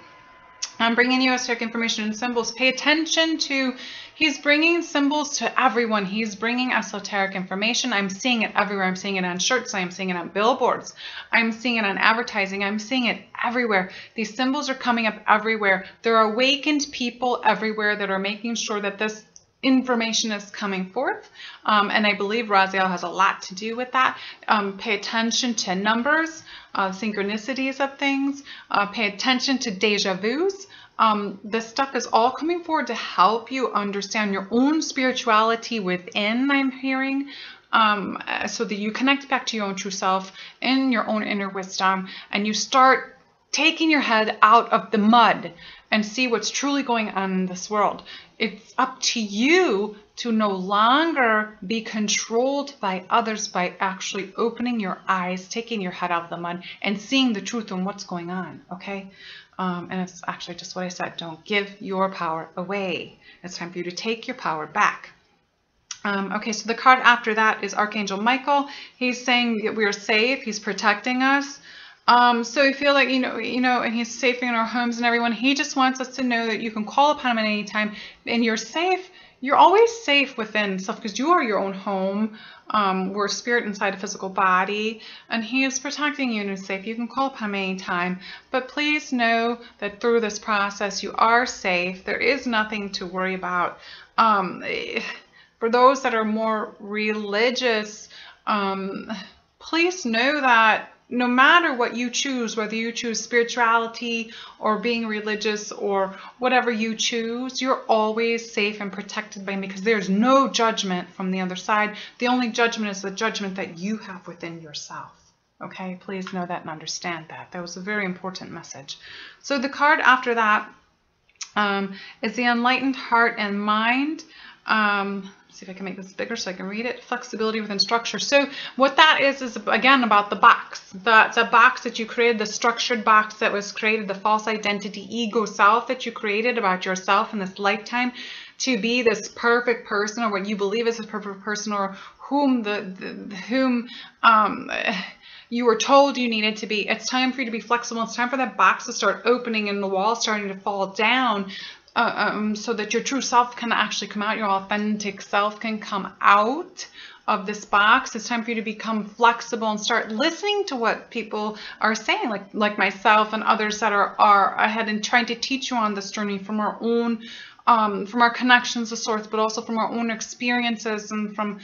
I'm bringing you esoteric information and symbols. Pay attention to, he's bringing symbols to everyone. He's bringing esoteric information. I'm seeing it everywhere. I'm seeing it on shirts. I'm seeing it on billboards. I'm seeing it on advertising. I'm seeing it everywhere. These symbols are coming up everywhere. There are awakened people everywhere that are making sure that this information is coming forth, and I believe Raziel has a lot to do with that. Pay attention to numbers, synchronicities of things. Pay attention to deja vus. This stuff is all coming forward to help you understand your own spirituality within, I'm hearing, so that you connect back to your own true self and your own inner wisdom, and you start taking your head out of the mud and see what's truly going on in this world. It's up to you to no longer be controlled by others by actually opening your eyes, taking your head out of the mud, and seeing the truth on what's going on, okay? And it's actually just what I said. Don't give your power away. It's time for you to take your power back. Okay, so the card after that is Archangel Michael. He's saying that we are safe. He's protecting us. So we feel like, and he's safe in our homes and everyone. He just wants us to know that you can call upon him at any time, and you're safe. You're always safe within self because you are your own home. We're spirit inside a physical body, and he is protecting you and is safe. You can call upon him any time, but please know that through this process, you are safe. There is nothing to worry about. For those that are more religious, please know that no matter what you choose, whether you choose spirituality or being religious or whatever you choose, you're always safe and protected by him because there's no judgment from the other side. The only judgment is the judgment that you have within yourself. Okay, please know that and understand that. That was a very important message. So the card after that is the enlightened heart and mind. See if I can make this bigger so I can read it. Flexibility within structure. So what that is again about the box. That's a box that you created, the structured box that was created, the false identity, ego self that you created about yourself in this lifetime to be this perfect person, or what you believe is a perfect person, or whom you were told you needed to be. It's time for you to be flexible. It's time for that box to start opening and the walls starting to fall down. So that your true self can actually come out, your authentic self can come out of this box. It's time for you to become flexible and start listening to what people are saying, like myself and others that are ahead and trying to teach you on this journey from our own, from our connections to source, but also from our own experiences and from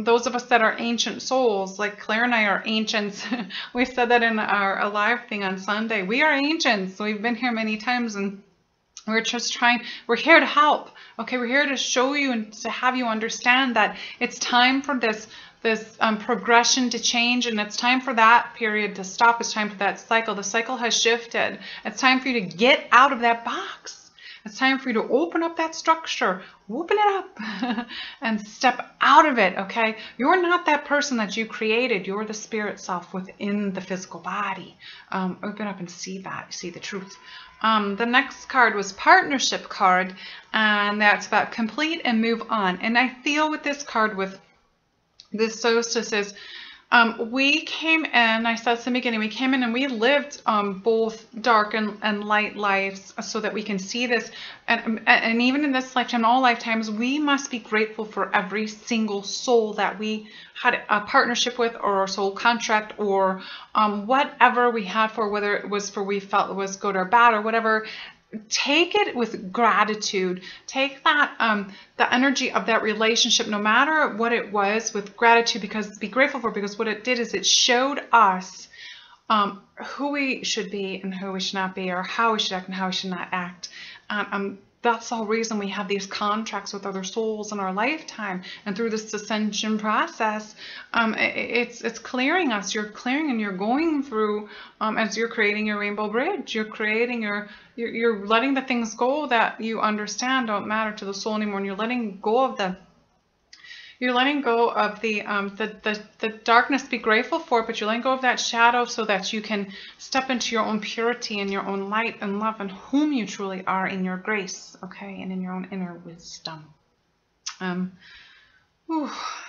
those of us that are ancient souls, like Claire and I are ancients. We said that in our live thing on Sunday. We are ancients. We've been here many times, and we're just we're here to help. Okay, we're here to show you and to have you understand that it's time for this progression to change, and it's time for that period to stop. It's time for that cycle. The cycle has shifted. It's time for you to get out of that box. It's time for you to open up that structure, open it up and step out of it, okay? You're not that person that you created. You're the spirit self within the physical body. Open up and see that, see the truth. The next card was partnership card, and that's about complete and move on. And I feel with this card, with this solstice, is we came in, I said at the beginning, we came in and we lived both dark and light lives so that we can see this. And even in this lifetime, all lifetimes, we must be grateful for every single soul that we had a partnership with, or a soul contract, or whatever we had for, whether it was for we felt it was good or bad or whatever. Take it with gratitude. Take that the energy of that relationship, no matter what it was, with gratitude, because be grateful for, because what it did is it showed us who we should be and who we should not be, or how we should act and how we should not act. That's the whole reason we have these contracts with other souls in our lifetime. And through this ascension process, it's clearing us. You're clearing and you're going through, as you're creating your rainbow bridge. You're creating you're letting the things go that you understand don't matter to the soul anymore. And you're letting go of the darkness. Be grateful for it, but you're letting go of that shadow so that you can step into your own purity and your own light and love and whom you truly are in your grace, okay, and in your own inner wisdom. It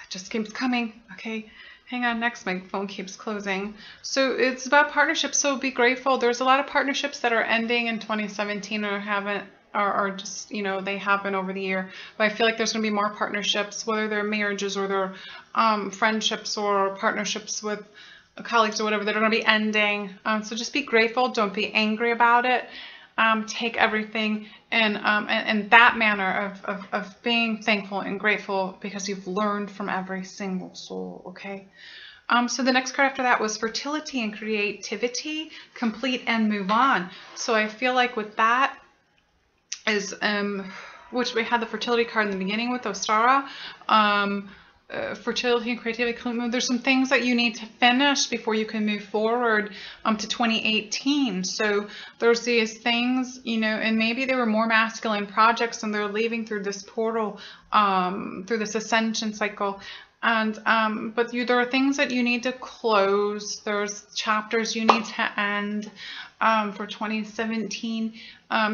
just keeps coming, okay. Hang on, next, my phone keeps closing. So it's about partnerships, so be grateful. There's a lot of partnerships that are ending in 2017 or haven't, or just, they happen over the year. But I feel like there's going to be more partnerships, whether they're marriages or they're friendships or partnerships with colleagues or whatever, that are going to be ending. So just be grateful. Don't be angry about it. Take everything in that manner of being thankful and grateful, because you've learned from every single soul, okay? So the next card after that was fertility and creativity, complete and move on. So I feel like with that is, which we had the fertility card in the beginning with Ostara, fertility and creativity. There's some things that you need to finish before you can move forward to 2018. So there's these things, and maybe they were more masculine projects and they're leaving through this portal, through this ascension cycle. And but there are things that you need to close. There's chapters you need to end for 2017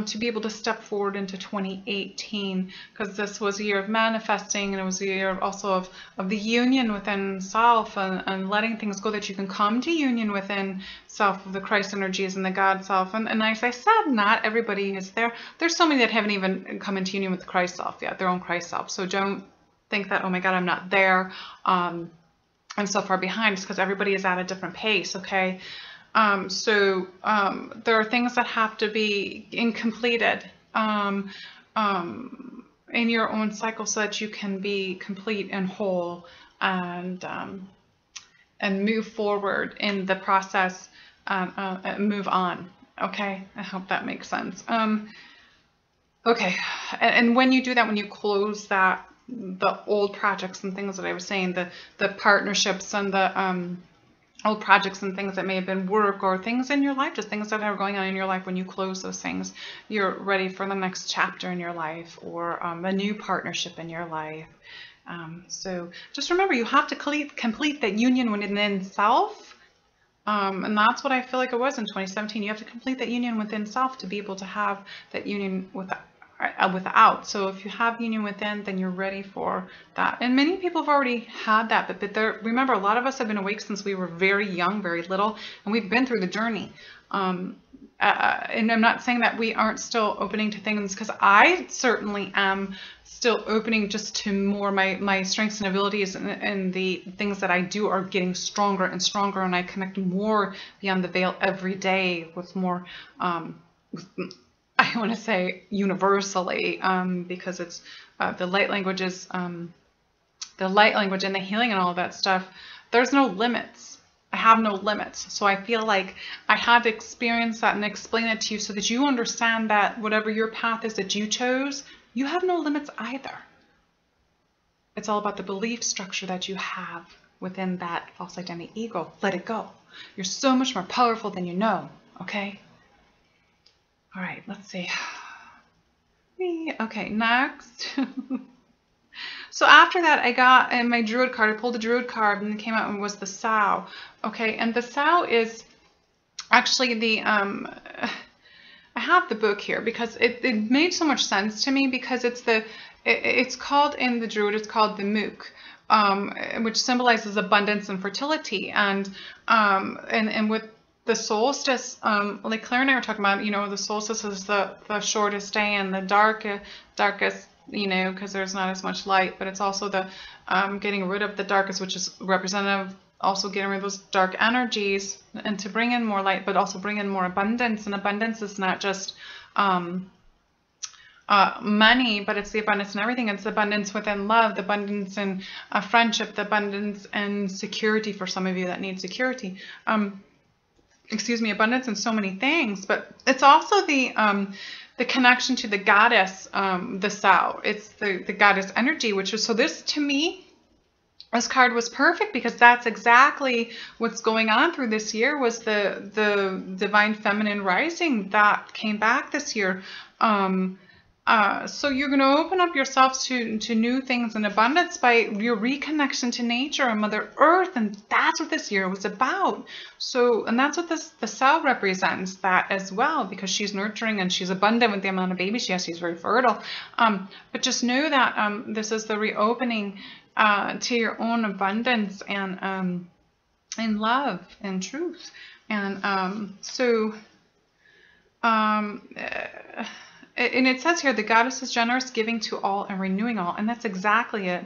to be able to step forward into 2018, because this was a year of manifesting, and it was a year also of the union within self, and letting things go, that you can come to union within self of the Christ energies and the God self. And as I said, not everybody is there. There's so many that haven't even come into union with the Christ self yet, their own Christ self. So don't think that, oh my God, I'm not there, I'm so far behind. It's because everybody is at a different pace, okay? So there are things that have to be completed in your own cycle, so that you can be complete and whole, and move forward in the process, move on, okay? I hope that makes sense. Okay, and when you do that, when you close that, the old projects and things that I was saying, the partnerships and the old projects and things that may have been work, or things in your life, just things that are going on in your life, when you close those things, you're ready for the next chapter in your life, or a new partnership in your life. So just remember, you have to complete that union within self. And that's what I feel like it was in 2017. You have to complete that union within self to be able to have that union without. So if you have union within, then you're ready for that. And many people have already had that, but remember, a lot of us have been awake since we were very young, very little, and we've been through the journey. And I'm not saying that we aren't still opening to things, because I certainly am still opening just to more my strengths and abilities, and the things that I do are getting stronger and stronger, and I connect more beyond the veil every day with more, I want to say universally, because it's the light languages, the light language and the healing and all of that stuff. There's no limits. I have no limits. So I feel like I had to experience that and explain it to you, so that you understand that whatever your path is that you chose, you have no limits either. It's all about the belief structure that you have within that false identity ego. Let it go. You're so much more powerful than you know, okay? All right, let's see. Okay, next. So after that, I got in my Druid card, I pulled the Druid card, and it came out and was the Sow. Okay, and the Sow is actually the, I have the book here because it made so much sense to me, because it's called, in the Druid, it's called the Mook, which symbolizes abundance and fertility. And with the solstice, like Claire and I were talking about, the solstice is the shortest day and the darkest, because there's not as much light, but it's also the getting rid of the darkest, which is representative, also getting rid of those dark energies, and to bring in more light, but also bring in more abundance. And abundance is not just money, but it's the abundance in everything. It's the abundance within love, the abundance in friendship, the abundance and security for some of you that need security. Abundance in so many things, but it's also the connection to the goddess, the Sow. It's the goddess energy, which is, so this, to me, this card was perfect, because that's exactly what's going on through this year, was the divine feminine rising that came back this year. So you're going to open up yourselves to new things in abundance by your reconnection to nature and Mother Earth, and that's what this year was about. So, and that's what the Sow represents, that as well, because she's nurturing and she's abundant with the amount of babies she has. She's very fertile. But just know that this is the reopening to your own abundance and in love and truth. And and it says here, the goddess is generous, giving to all and renewing all. And that's exactly it.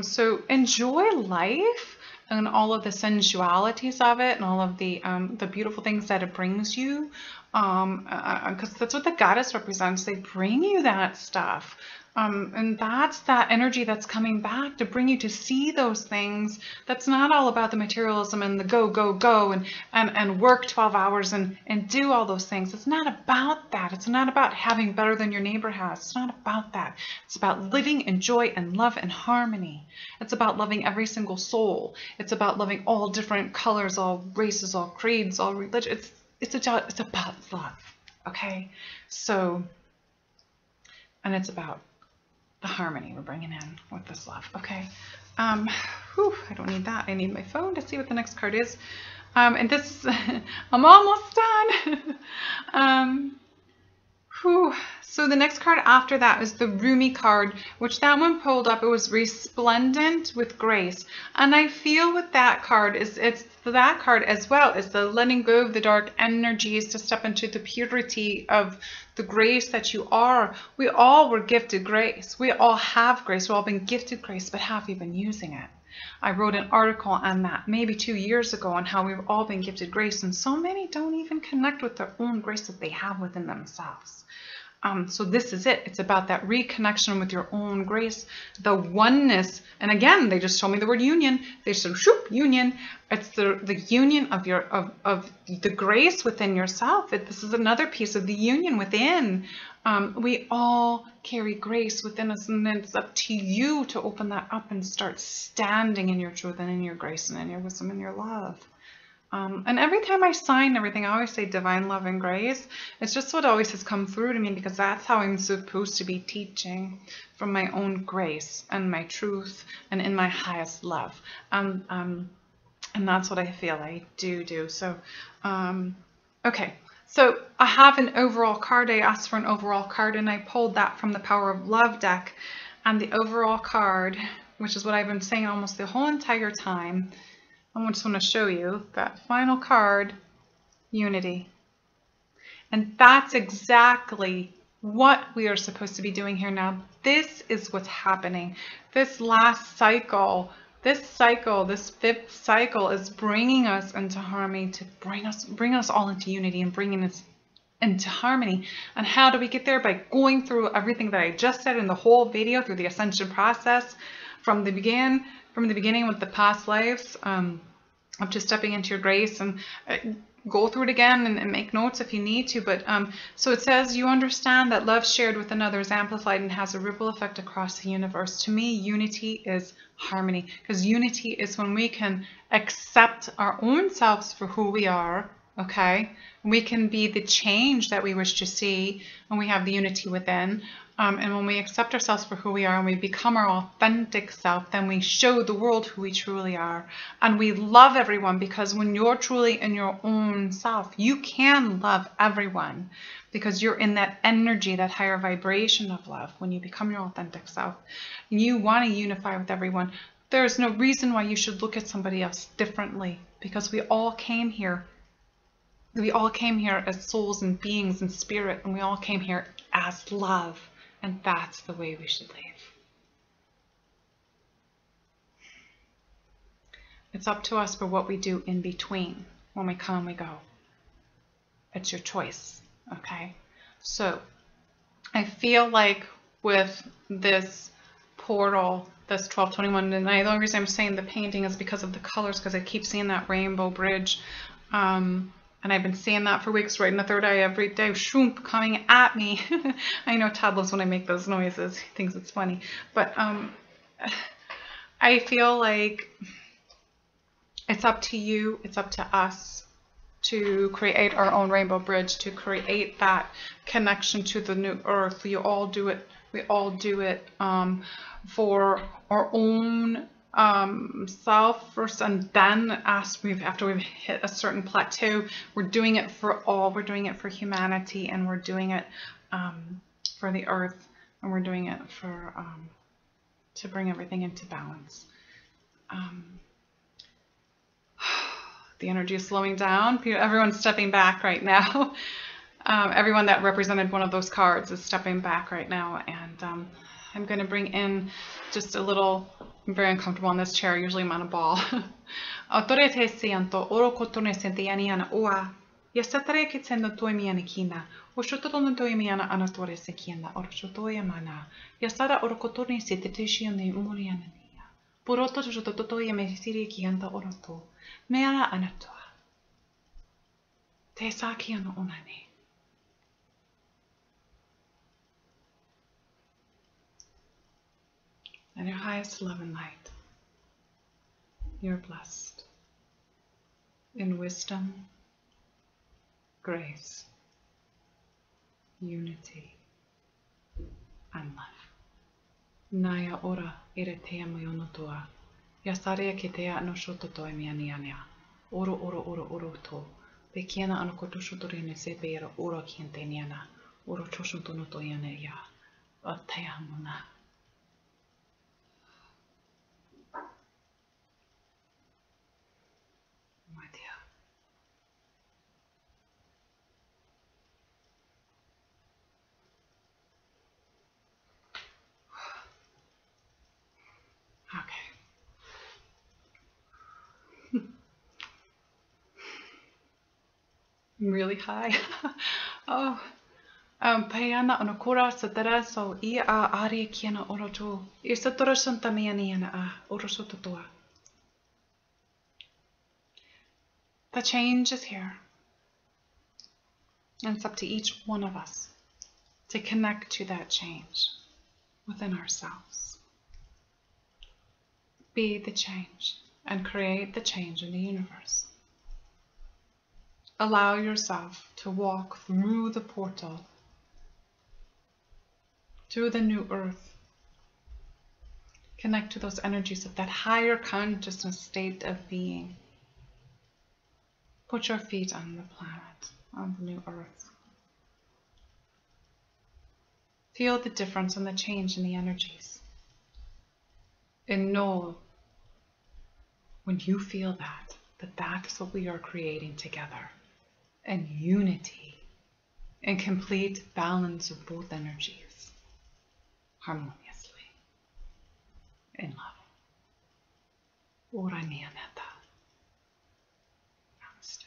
So enjoy life and all of the sensualities of it, and all of the beautiful things that it brings you. Because that's what the goddess represents. They bring you that stuff. And that's that energy that's coming back to bring you to see those things. That's not all about the materialism and the go and work 12 hours and do all those things. It's not about that. It's not about having better than your neighbor has. It's not about that. It's about living in joy and love and harmony. It's about loving every single soul. It's about loving all different colors, all races, all creeds, all religions. It's about love. Okay? So, and it's about the harmony we're bringing in with this love. Okay. I don't need that. I need my phone to see what the next card is. And this, I'm almost done. So the next card after that is the Rumi card, which that one pulled up. It was resplendent with grace. And I feel with that card it's that card as well. It's the letting go of the dark energies to step into the purity of the grace that you are. We all were gifted grace. We all have grace. We've all been gifted grace, but have we been using it? I wrote an article on that maybe 2 years ago on how we've all been gifted grace, and so many don't even connect with their own grace that they have within themselves. So this is it. It's about that reconnection with your own grace, the oneness. And again, they just told me the word union. They said, shoop, union. It's the union of your of the grace within yourself. This is another piece of the union within. We all carry grace within us, and it's up to you to open that up and start standing in your truth and in your grace and in your wisdom and your love. And every time I sign everything, I always say divine love and grace. It's just what always has come through to me, because that's how I'm supposed to be teaching, from my own grace and my truth and in my highest love. And that's what I feel I do. So, okay. So I have an overall card. I asked for an overall card, and I pulled that from the Power of Love deck. And the overall card, which is what I've been saying almost the whole entire time, I just want to show you that final card, unity. And that's exactly what we are supposed to be doing here now. This is what's happening. This last cycle, this fifth cycle is bringing us into harmony, to bring us all into unity and bringing us into harmony. And how do we get there? By going through everything that I just said in the whole video, through the ascension process, from the beginning with the past lives, up to stepping into your grace, and go through it again and make notes if you need to. But so it says, you understand that love shared with another is amplified and has a ripple effect across the universe. To me, unity is harmony, because unity is when we can accept our own selves for who we are. Okay, we can be the change that we wish to see when we have the unity within. And when we accept ourselves for who we are and we become our authentic self, then we show the world who we truly are. And we love everyone, because when you're truly in your own self, you can love everyone, because you're in that energy, that higher vibration of love. When you become your authentic self, you want to unify with everyone. There's no reason why you should look at somebody else differently, because we all came here. We all came here as souls and beings and spirit, and we all came here as love. And that's the way we should live. It's up to us for what we do in between, when we come and we go. It's your choice, okay? So I feel like with this portal, this 1221, and the only reason I'm saying the painting is because of the colors, because I keep seeing that rainbow bridge. And I've been seeing that for weeks, right in the third eye every day, shoomp, coming at me. I know Todd loves when I make those noises. He thinks it's funny. But I feel like it's up to you, it's up to us to create our own rainbow bridge, to create that connection to the new earth. We all do it. We all do it for our own self first, and then after we've hit a certain plateau, we're doing it for all. We're doing it for humanity, and we're doing it for the earth, and we're doing it for to bring everything into balance. The energy is slowing down. Everyone's stepping back right now. Everyone that represented one of those cards is stepping back right now, and I'm going to bring in just a little. I'm very uncomfortable on this chair. Usually I'm on a ball. Autorete siento oro kotone sentiani ana oa. Yasatare kitsendo toimiana kina. Oshotono toimiana anatore sekiana oroshotoya mana. Yasara oro kotone sitetishi umuriana nia. Poroto jototoya mesiri kianta oroto. Meara anatoa. Te sakiano onane. And your highest love and light. You're blessed in wisdom, grace, unity, and love. Naya ora ere te amayonotua, Yasare ke te ano shoto to e mea niania. Oro oro oro oro to. Pe kiana ano koto shoto rene se pe era oro kiente niana. Oro choshoto no to yane ya. A te amuna. My dear. Okay. I'm really high. Oh. Payana ono kura satara so I a ari kiana oroto. I satora santa mianiana a orosototoa. The change is here. And it's up to each one of us to connect to that change within ourselves. Be the change and create the change in the universe. Allow yourself to walk through the portal to the new earth. Connect to those energies of that higher consciousness state of being. Put your feet on the planet, on the new earth. Feel the difference and the change in the energies. And know when you feel that that's what we are creating together. And unity and complete balance of both energies. Harmoniously. In love. Ora mea neta. Namaste.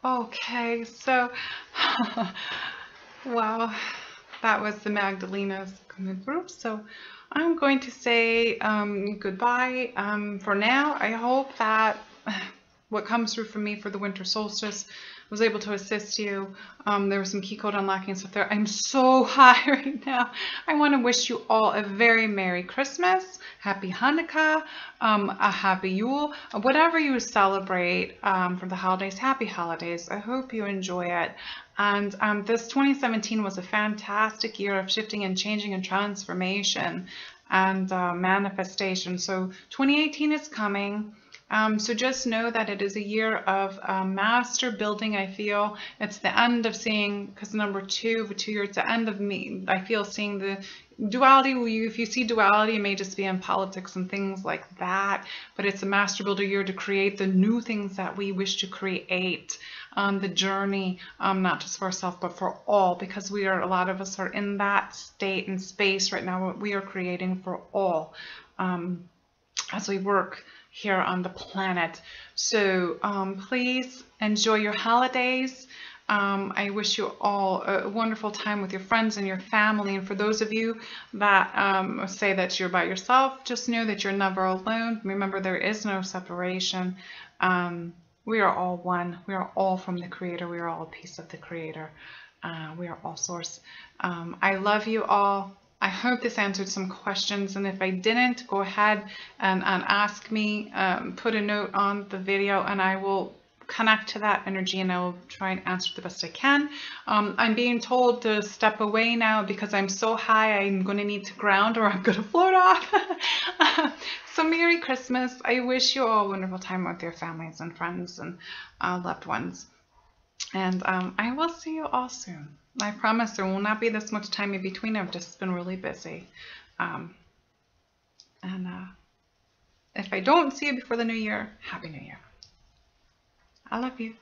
Okay, so wow, that was the Magdalena's coming through. So I'm going to say goodbye for now. I hope that what comes through for me for the winter solstice was able to assist you. There was some key code unlocking stuff there. I'm so high right now. I want to wish you all a very Merry Christmas, Happy Hanukkah, a Happy Yule, whatever you celebrate for the holidays, Happy Holidays. I hope you enjoy it. And this 2017 was a fantastic year of shifting and changing and transformation and manifestation. So 2018 is coming. So just know that it is a year of master building. I feel it's the end of seeing, because number 2 for 2 years, it's the end of me. I feel seeing the duality. If you see duality, it may just be in politics and things like that. But it's a master builder year to create the new things that we wish to create. The journey, not just for ourselves, but for all, because a lot of us are in that state and space right now. What we are creating for all as we work here on the planet. So please enjoy your holidays. I wish you all a wonderful time with your friends and your family. And for those of you that say that you're by yourself, just know that you're never alone. Remember, there is no separation. We are all one. We are all from the Creator. We are all a piece of the Creator. We are all source. I love you all. I hope this answered some questions, and if I didn't, go ahead and ask me, put a note on the video, and I will connect to that energy and I will try and answer the best I can. I'm being told to step away now because I'm so high I'm going to need to ground or I'm going to float off. So Merry Christmas. I wish you all a wonderful time with your families and friends and loved ones. And I will see you all soon. I promise there will not be this much time in between. I've just been really busy. If I don't see you before the new year, Happy New Year. I love you.